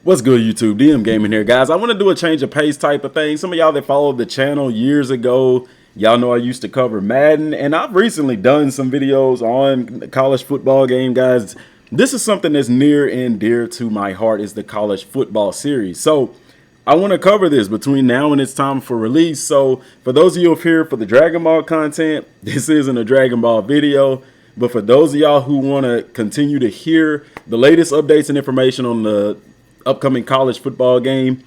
What's good, YouTube? DM Gaming here, guys. I want to do a change of pace type of thing. Some of y'all that followed the channel years ago, y'all know I used to cover Madden, and I've recently done some videos on the college football game, guys. This is something that's near and dear to my heart, is the college football series. So I want to cover this between now and it's time for release. So for those of you here for the Dragon Ball content, this isn't a Dragon Ball video. But for those of y'all who want to continue to hear the latest updates and information on the upcoming college football game,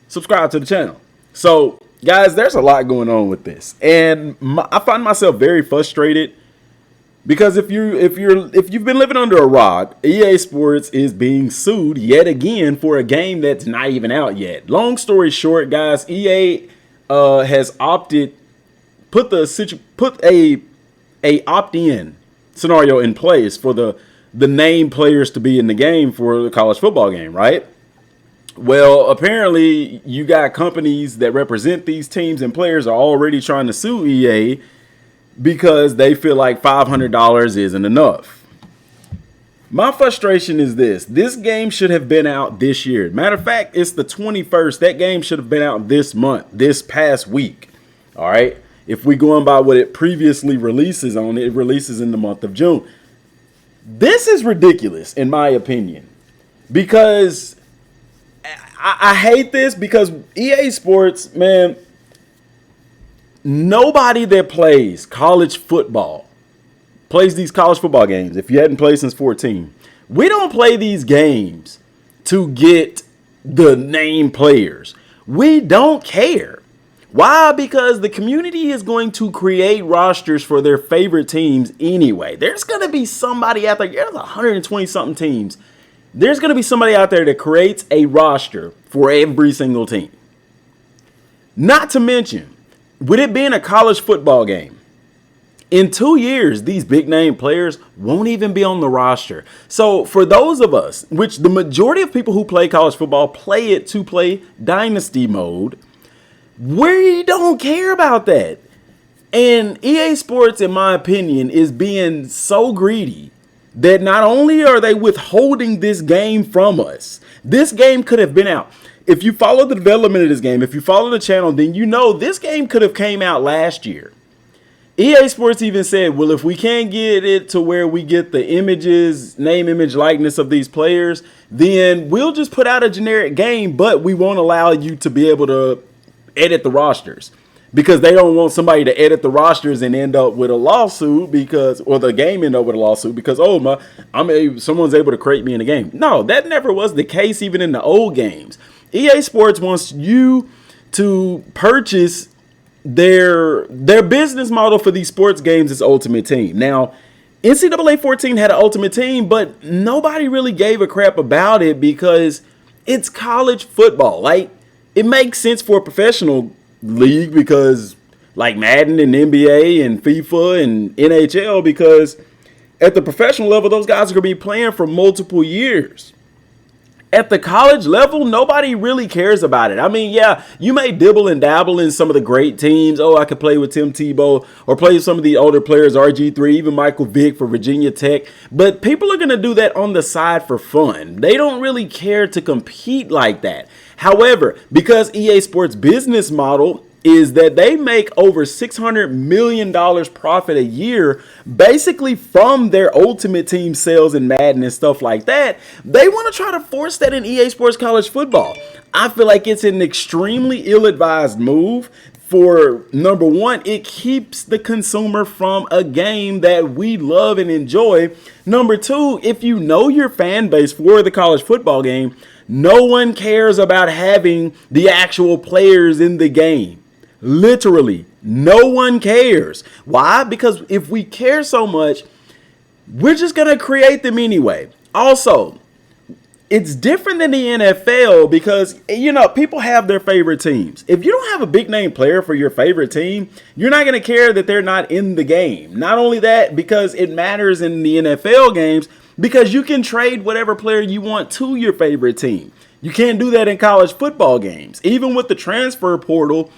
subscribe to the channel. So guys, there's a lot going on with this, and I find myself very frustrated because if you've been living under a rock, EA Sports is being sued yet again for a game that's not even out yet. Long story short, guys, EA has put a opt-in scenario in place for the named players to be in the game for the college football game, right? Well, apparently you got companies that represent these teams and players are already trying to sue EA because they feel like $500 isn't enough. My frustration is this game should have been out this year. Matter of fact, it's the 21st. That game should have been out this month, this past week. All right. If we going by what it previously releases on, it releases in the month of June. This is ridiculous, in my opinion, because I hate this because EA Sports, man, nobody that plays college football plays these college football games. If you hadn't played since 14, we don't play these games to get the name players. We don't care. Why? Because the community is going to create rosters for their favorite teams anyway. There's going to be somebody out there. There's 120 something teams. There's going to be somebody out there that creates a roster for every single team. Not to mention, with it being a college football game, in 2 years, these big name players won't even be on the roster. So for those of us, which the majority of people who play college football play it to play dynasty mode, we don't care about that. And EA Sports, in my opinion, is being so greedy that not only are they withholding this game from us, this game could have been out. If you follow the development of this game, if you follow the channel, then you know this game could have came out last year. EA Sports even said, well, if we can't get it to where we get the images, name, image, likeness of these players, then we'll just put out a generic game, but we won't allow you to be able to edit the rosters, because they don't want somebody to edit the rosters and end up with a lawsuit or the game end up with a lawsuit because, someone's able to create me in a game. No, that never was the case even in the old games. EA Sports wants you to purchase their business model for these sports games is Ultimate Team. Now, NCAA 14 had an Ultimate Team, but nobody really gave a crap about it because it's college football. Like, it makes sense for a professional league because like Madden and NBA and FIFA and NHL, because at the professional level, those guys are going to be playing for multiple years. At the college level, nobody really cares about it. I mean, yeah, you may dibble and dabble in some of the great teams. Oh, I could play with Tim Tebow or play with some of the older players, RG3, even Michael Vick for Virginia Tech. But people are going to do that on the side for fun. They don't really care to compete like that. However, because EA Sports business model is that they make over $600 million profit a year, basically from their Ultimate Team sales and Madden and stuff like that, they want to try to force that in EA Sports college football. I feel like it's an extremely ill-advised move. For number one, it keeps the consumer from a game that we love and enjoy. Number two, if you know your fan base for the college football game, no one cares about having the actual players in the game. Literally, no one cares. Why? Because if we care so much, we're just going to create them anyway. Also, it's different than the NFL because, people have their favorite teams. If you don't have a big name player for your favorite team, you're not going to care that they're not in the game. Not only that, because it matters in the NFL games, because you can trade whatever player you want to your favorite team. You can't do that in college football games. Even with the transfer portal,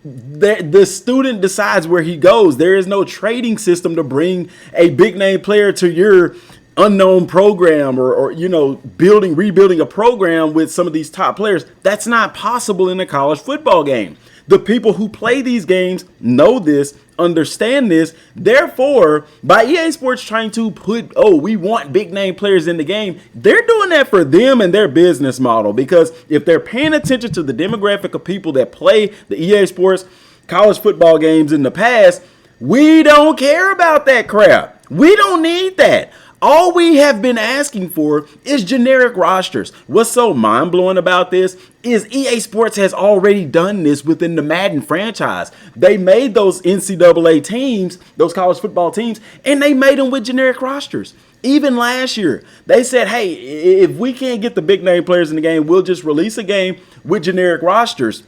the student decides where he goes. There is no trading system to bring a big name player to your unknown program or rebuilding a program with some of these top players. That's not possible in a college football game. The people who play these games know this, understand this. Therefore, by EA Sports trying to put, we want big name players in the game, they're doing that for them and their business model. Because if they're paying attention to the demographic of people that play the EA Sports college football games in the past, we don't care about that crap. We don't need that. All we have been asking for is generic rosters. What's so mind-blowing about this is EA Sports has already done this within the Madden franchise. They made those NCAA teams, those college football teams, and they made them with generic rosters. Even last year, they said, hey, if we can't get the big name players in the game, we'll just release a game with generic rosters.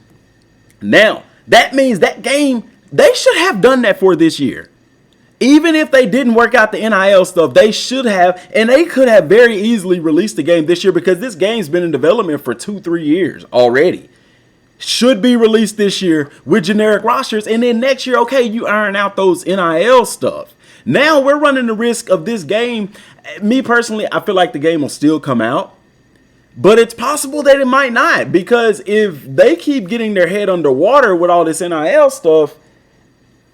Now, that means that game, they should have done that for this year. Even if they didn't work out the NIL stuff, they should have, and they could have very easily released the game this year because this game's been in development for 2-3 years already. Should be released this year with generic rosters, and then next year, okay, you iron out those NIL stuff. Now we're running the risk of this game. Me personally, I feel like the game will still come out, but it's possible that it might not, because if they keep getting their head underwater with all this NIL stuff,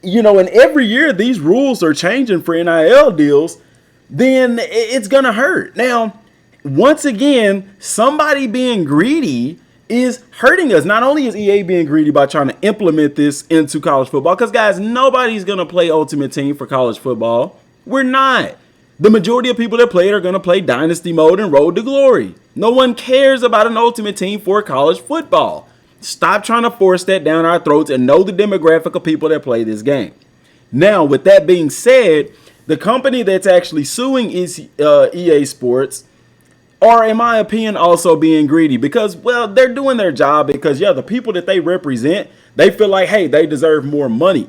and every year these rules are changing for NIL deals, then it's going to hurt. Now, once again, somebody being greedy is hurting us. Not only is EA being greedy by trying to implement this into college football, because, guys, nobody's going to play Ultimate Team for college football. We're not. The majority of people that play it are going to play Dynasty Mode and Road to Glory. No one cares about an Ultimate Team for college football. Stop trying to force that down our throats and know the demographic of people that play this game. Now, with that being said, the company that's actually suing is EA Sports are, in my opinion, also being greedy because, well, they're doing their job because, the people that they represent, they feel like, hey, they deserve more money.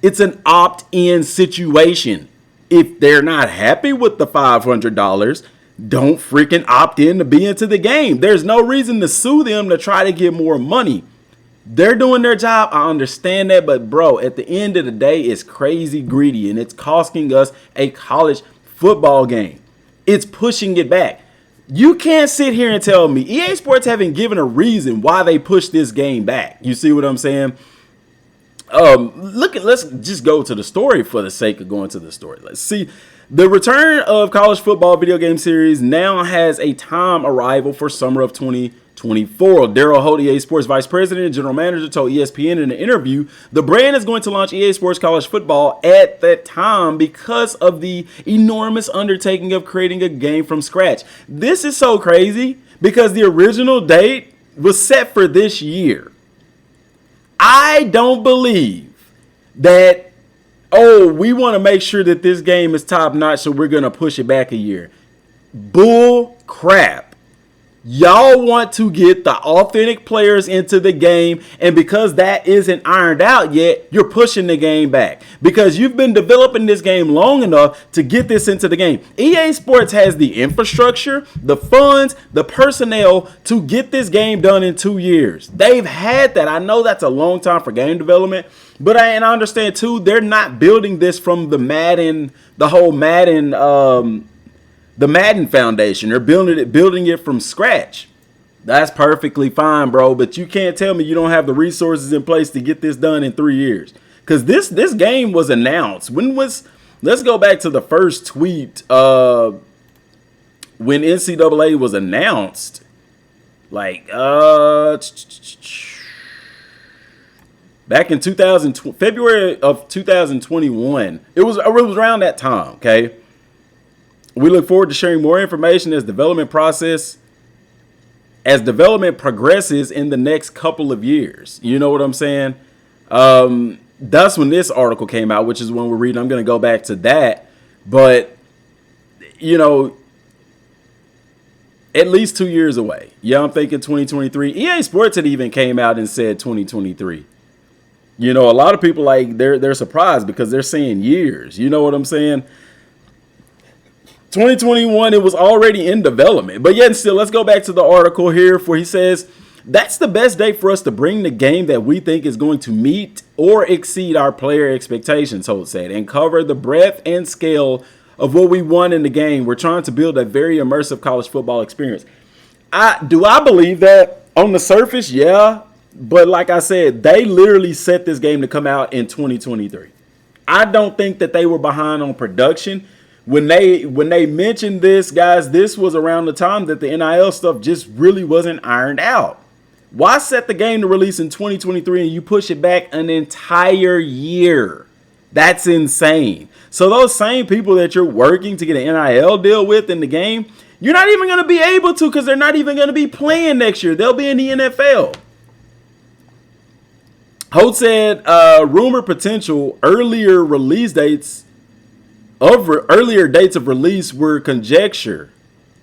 It's an opt-in situation. If they're not happy with the $500, don't freaking opt in to be into the game. There's no reason to sue them to try to get more money. They're doing their job. I understand that. But, bro, at the end of the day, it's crazy greedy. And it's costing us a college football game. It's pushing it back. You can't sit here and tell me EA Sports haven't given a reason why they pushed this game back. You see what I'm saying? Let's just go to the story for the sake of going to the story. Let's see. The return of college football video game series now has a time arrival for summer of 2024. Daryl Holt, EA Sports Vice President and General Manager, told ESPN in an interview the brand is going to launch EA Sports College Football at that time because of the enormous undertaking of creating a game from scratch. This is so crazy because the original date was set for this year. I don't believe that, we want to make sure that this game is top notch, so we're going to push it back a year. Bull crap. Y'all want to get the authentic players into the game, and because that isn't ironed out yet, you're pushing the game back. Because you've been developing this game long enough to get this into the game. EA Sports has the infrastructure, the funds, the personnel to get this game done in 2 years. They've had that. I know that's a long time for game development, but I understand too, they're not building this from the Madden Foundation. They're building it from scratch. That's perfectly fine, bro. But you can't tell me you don't have the resources in place to get this done in 3 years. Because this game was announced. Let's go back to the first tweet when NCAA was announced. Back in February of 2021. It was around that time, okay? We look forward to sharing more information as development progresses in the next couple of years. You know what I'm saying? That's when this article came out, which is when we're reading. I'm going to go back to that. But, at least 2 years away. Yeah, I'm thinking 2023. EA Sports had even came out and said 2023. A lot of people, they're surprised because they're saying years. You know what I'm saying? 2021, it was already in development. But yet still, let's go back to the article here where he says, that's the best day for us to bring the game that we think is going to meet or exceed our player expectations, Holt said, and cover the breadth and scale of what we want in the game. We're trying to build a very immersive college football experience. I believe that on the surface? Yeah. But like I said, they literally set this game to come out in 2023. I don't think that they were behind on production. When they mentioned this, guys, this was around the time that the NIL stuff just really wasn't ironed out. Why set the game to release in 2023 and you push it back an entire year? That's insane. So those same people that you're working to get an NIL deal with in the game, you're not even going to be able to because they're not even going to be playing next year. They'll be in the NFL. Holt said rumor potential earlier dates of release were conjecture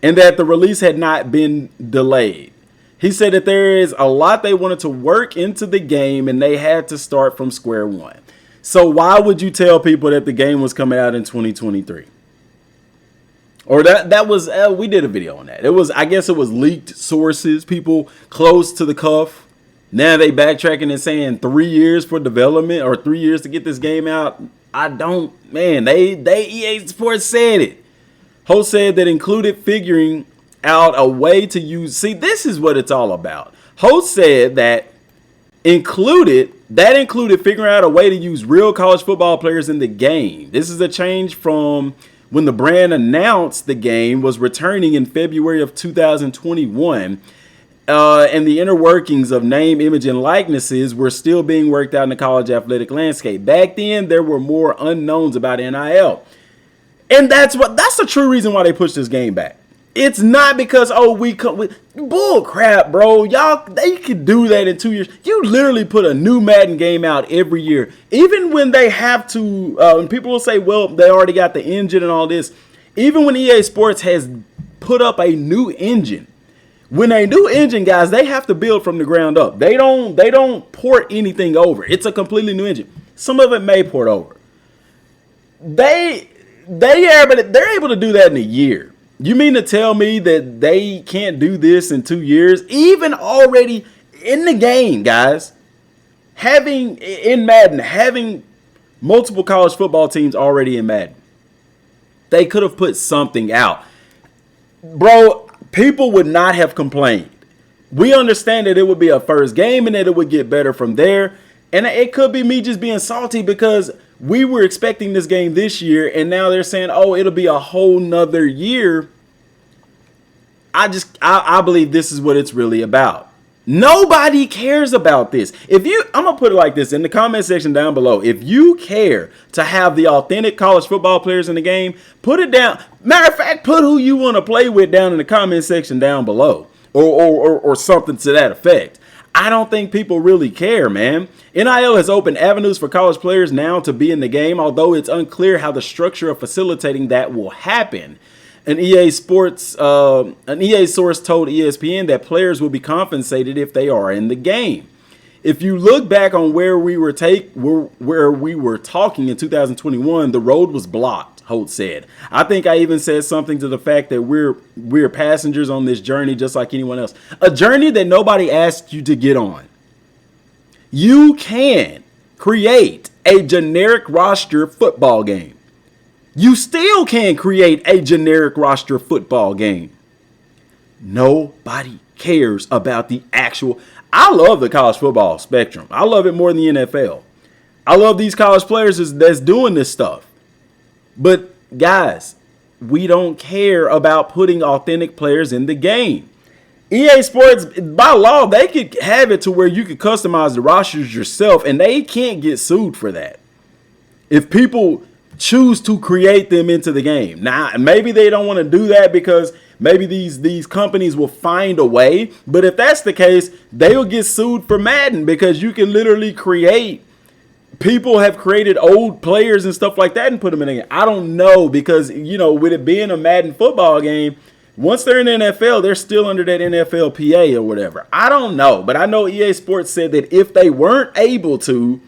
and that the release had not been delayed. He said that there is a lot they wanted to work into the game and they had to start from square one. So why would you tell people that the game was coming out in 2023? Or that was, we did a video on that. I guess it was leaked sources, people close to the cuff. Now they backtracking and saying 3 years for development or 3 years to get this game out. They EA Sports said it. Holt said that included figuring out a way to use. See, this is what it's all about. Holt said that included figuring out a way to use real college football players in the game. This is a change from when the brand announced the game was returning in February of 2021. And the inner workings of name, image, and likenesses were still being worked out in the college athletic landscape. Back then, there were more unknowns about NIL. And that's the true reason why they pushed this game back. It's not because, bull crap, bro. They could do that in 2 years. You literally put a new Madden game out every year. Even when they have to, and people will say, well, they already got the engine and all this. Even when EA Sports has put up a new engine, when a new engine, guys, they have to build from the ground up. They don't port anything over. It's a completely new engine. Some of it may port over. They're able to do that in a year. You mean to tell me that they can't do this in 2 years? Even already in the game, guys, having multiple college football teams already in Madden, they could have put something out. Bro, people would not have complained. We understand that it would be a first game and that it would get better from there. And it could be me just being salty because we were expecting this game this year and now they're saying, oh, it'll be a whole nother year. I believe this is what it's really about. Nobody cares about this. I'm going to put it like this in the comment section down below. If you care to have the authentic college football players in the game, put it down. Matter of fact, put who you want to play with down in the comment section down below or something to that effect. I don't think people really care, man. NIL has opened avenues for college players now to be in the game, although it's unclear how the structure of facilitating that will happen. An EA source told ESPN that players will be compensated if they are in the game. If you look back on where we were talking in 2021, the road was blocked, Holt said. I think I even said something to the fact that we're passengers on this journey just like anyone else. A journey that nobody asked you to get on. You can create a generic roster football game. You still can create a generic roster football game. Nobody cares about the actual. I love the college football spectrum. I love it more than the NFL. I love these college players that's doing this stuff. But guys, we don't care about putting authentic players in the game. EA Sports, by law, they could have it to where you could customize the rosters yourself and they can't get sued for that. If people choose to create them into the game. Now, maybe they don't want to do that because maybe these companies will find a way. But if that's the case, they will get sued for Madden because you can literally create. People have created old players and stuff like that and put them in the game. I don't know because, with it being a Madden football game, once they're in the NFL, they're still under that NFLPA or whatever. I don't know. But I know EA Sports said that if they weren't able to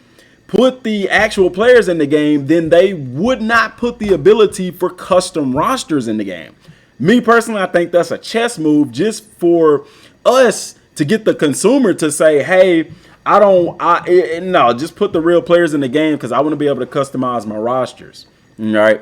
put the actual players in the game, then they would not put the ability for custom rosters in the game. Me personally, I think that's a chess move just for us to get the consumer to say, hey, just put the real players in the game because I want to be able to customize my rosters. All right.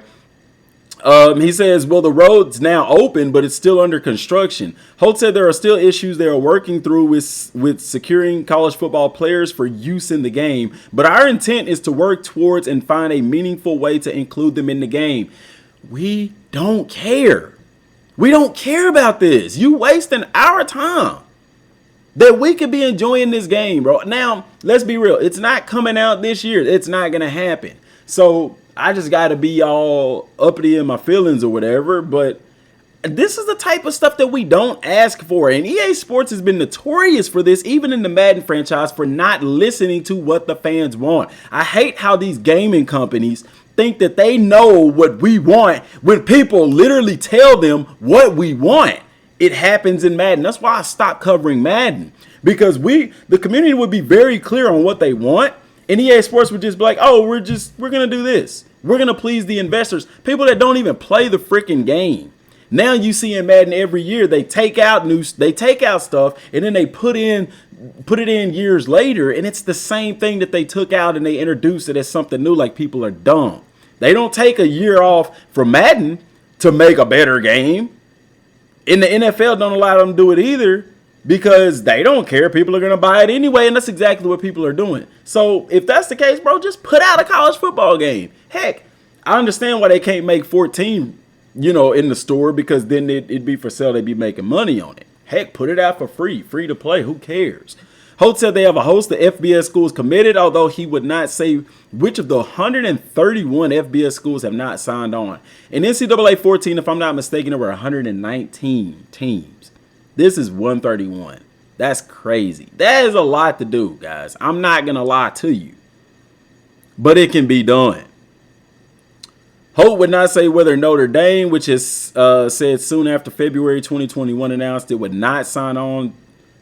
He says, well, the road's now open, but it's still under construction. Holt said there are still issues they are working through with securing college football players for use in the game, but our intent is to work towards and find a meaningful way to include them in the game. We don't care. We don't care about this. You wasting our time that we could be enjoying this game, bro. Now, let's be real. It's not coming out this year. It's not going to happen. So I just got to be all uppity in my feelings or whatever. But this is the type of stuff that we don't ask for. And EA Sports has been notorious for this, even in the Madden franchise, for not listening to what the fans want. I hate how these gaming companies think that they know what we want when people literally tell them what we want. It happens in Madden. That's why I stopped covering Madden, because the community would be very clear on what they want, and EA Sports would just be like, oh, we're going to do this. We're going to please the investors, people that don't even play the freaking game. Now you see in Madden every year, they take out stuff and then they put it in years later, and it's the same thing that they took out and they introduced it as something new, like people are dumb. They don't take a year off from Madden to make a better game. And the NFL don't allow them to do it either, because they don't care. People are going to buy it anyway, and that's exactly what people are doing. So if that's the case, bro, just put out a college football game. Heck, I understand why they can't make 14, in the store, because then it'd be for sale. They'd be making money on it. Heck, put it out for free to play. Who cares? Holt said they have a host of FBS schools committed, although he would not say which of the 131 FBS schools have not signed on. In NCAA 14, if I'm not mistaken, there were 119 teams. This is 131. That's crazy. That is a lot to do, guys. I'm not going to lie to you. But it can be done. Holt would not say whether Notre Dame, which is said soon after February 2021 announced it would not sign on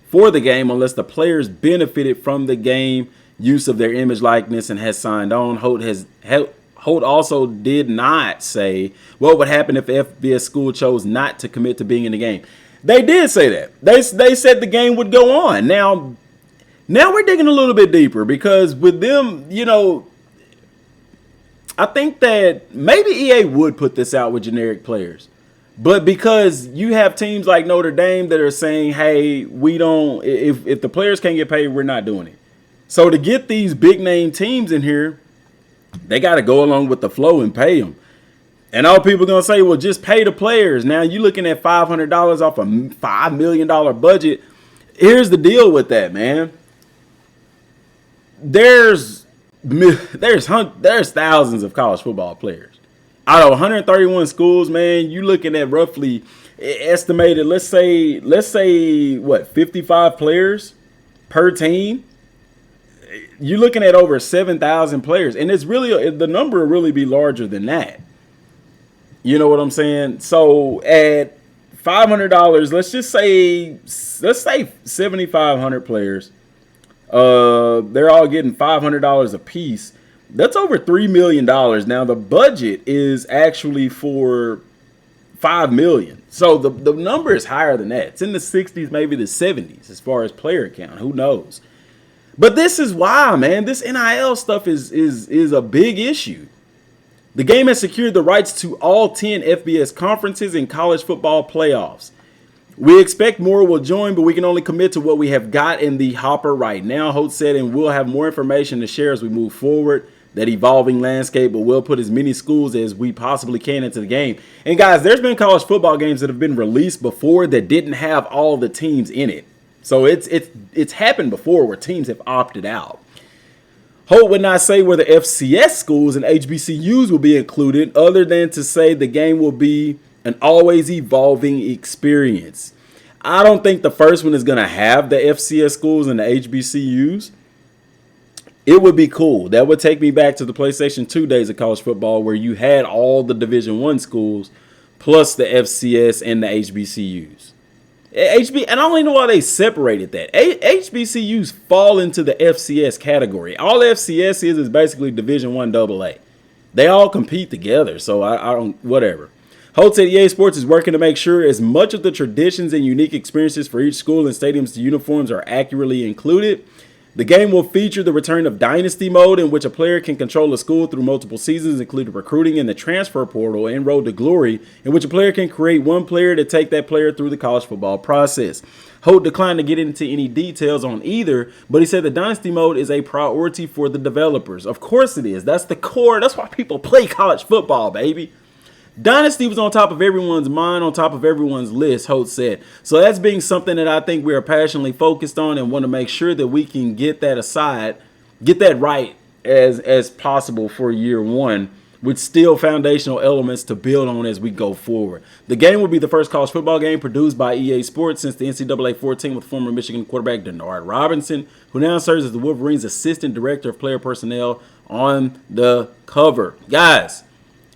for the game unless the players benefited from the game use of their image likeness and has signed on. Holt also did not say what would happen if FBS school chose not to commit to being in the game. They did say that. They said the game would go on. Now we're digging a little bit deeper, because with them, I think that maybe EA would put this out with generic players. But because you have teams like Notre Dame that are saying, hey, we don't, if the players can't get paid, we're not doing it. So to get these big name teams in here, they got to go along with the flow and pay them. And all people are going to say, well, just pay the players. Now you're looking at $500 off a $5 million budget. Here's the deal with that, man. There's thousands of college football players. Out of 131 schools, man, you looking at roughly estimated, let's say what, 55 players per team. You're looking at over 7,000 players, and the number will really be larger than that. You know what I'm saying? So at $500, let's say 7,500 players. They're all getting $500 a piece. That's over $3 million. Now the budget is actually for $5 million. So the number is higher than that. It's in the 60s, maybe the 70s as far as player count. Who knows? But this is why, man, this NIL stuff is a big issue. The game has secured the rights to all 10 FBS conferences and college football playoffs. We expect more will join, but we can only commit to what we have got in the hopper right now, Holt said, and we'll have more information to share as we move forward. That evolving landscape, but we'll put as many schools as we possibly can into the game. And guys, there's been college football games that have been released before that didn't have all the teams in it. So it's happened before where teams have opted out. Holt would not say whether FCS schools and HBCUs will be included, other than to say the game will be an always evolving experience. I don't think the first one is going to have the FCS schools and the HBCUs. It would be cool. That would take me back to the PlayStation 2 days of college football, where you had all the Division I schools plus the FCS and the HBCUs. And I don't even know why they separated that. HBCUs fall into the FCS category. All FCS is basically Division I AA. They all compete together, so I don't, whatever. Holt said EA Sports is working to make sure as much of the traditions and unique experiences for each school and stadium's uniforms are accurately included. The game will feature the return of Dynasty Mode, in which a player can control a school through multiple seasons, including recruiting in the transfer portal, and Road to Glory, in which a player can create one player to take that player through the college football process. Holt declined to get into any details on either, but he said the Dynasty Mode is a priority for the developers. Of course it is. That's the core. That's why people play college football, baby. Dynasty was on top of everyone's mind, on top of everyone's list, Holt said. So that's being something that I think we are passionately focused on and want to make sure that we can get that aside, get that right as possible for year one, with still foundational elements to build on as we go forward. The game will be the first college football game produced by EA Sports since the NCAA 14, with former Michigan quarterback Denard Robinson, who now serves as the Wolverines' assistant director of player personnel, on the cover. Guys,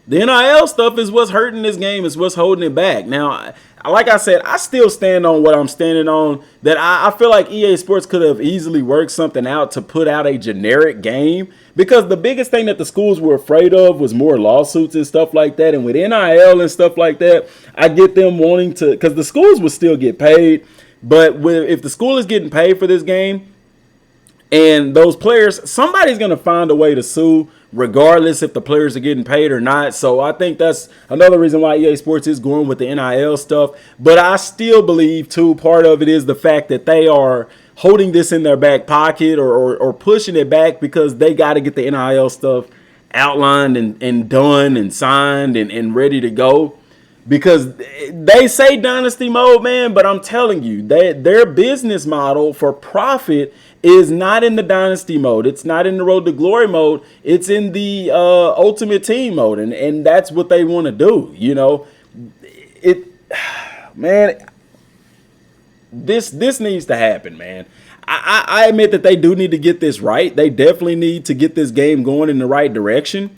the NIL stuff is what's hurting this game, is what's holding it back. Now, like I said, I still stand on what I'm standing on, that I feel like EA Sports could have easily worked something out to put out a generic game, because the biggest thing that the schools were afraid of was more lawsuits and stuff like that. And with NIL and stuff like that, I get them wanting to, because the schools will still get paid. But if the school is getting paid for this game and those players, somebody's going to find a way to sue, regardless if the players are getting paid or not. So I think that's another reason why EA Sports is going with the NIL stuff. But I still believe, too, part of it is the fact that they are holding this in their back pocket or pushing it back because they got to get the NIL stuff outlined and done and signed and ready to go. Because they say Dynasty Mode, man, but I'm telling you, their business model for profit is not in the Dynasty Mode. It's not in the Road to Glory mode. It's in the Ultimate Team mode, and that's what they want to do. You know, man, this needs to happen, man. I admit that they do need to get this right. They definitely need to get this game going in the right direction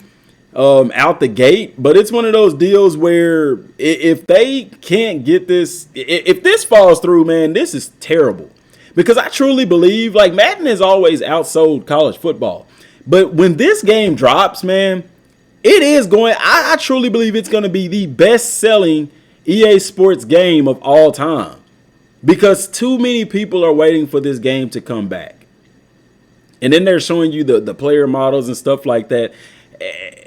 out the gate. But it's one of those deals where if they can't get this, if this falls through, man, this is terrible. Because I truly believe, like, Madden has always outsold college football. But when this game drops, man, it is going, I truly believe it's going to be the best-selling EA Sports game of all time. Because too many people are waiting for this game to come back. And then they're showing you the player models and stuff like that.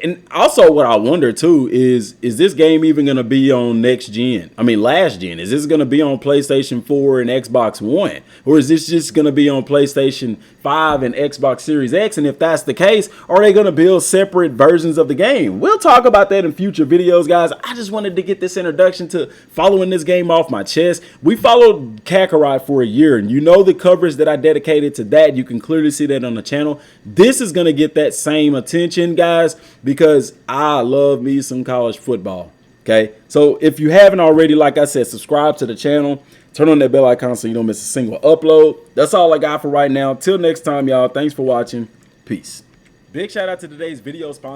And also what I wonder, too, is this game even going to be on last gen? Is this going to be on PlayStation 4 and Xbox One? Or is this just going to be on PlayStation 5 and Xbox Series X? And if that's the case, are they going to build separate versions of the game? We'll talk about that in future videos, guys. I just wanted to get this introduction to following this game off my chest. We followed Kakarot for a year, and you know the coverage that I dedicated to that. You can clearly see that on the channel. This is going to get that same attention, guys, because I love me some college football. Okay, so if you haven't already, like I said, subscribe to the channel, turn on that bell icon so you don't miss a single upload. That's all I got for right now. Till next time, y'all, thanks for watching. Peace. Big shout out to today's video sponsor.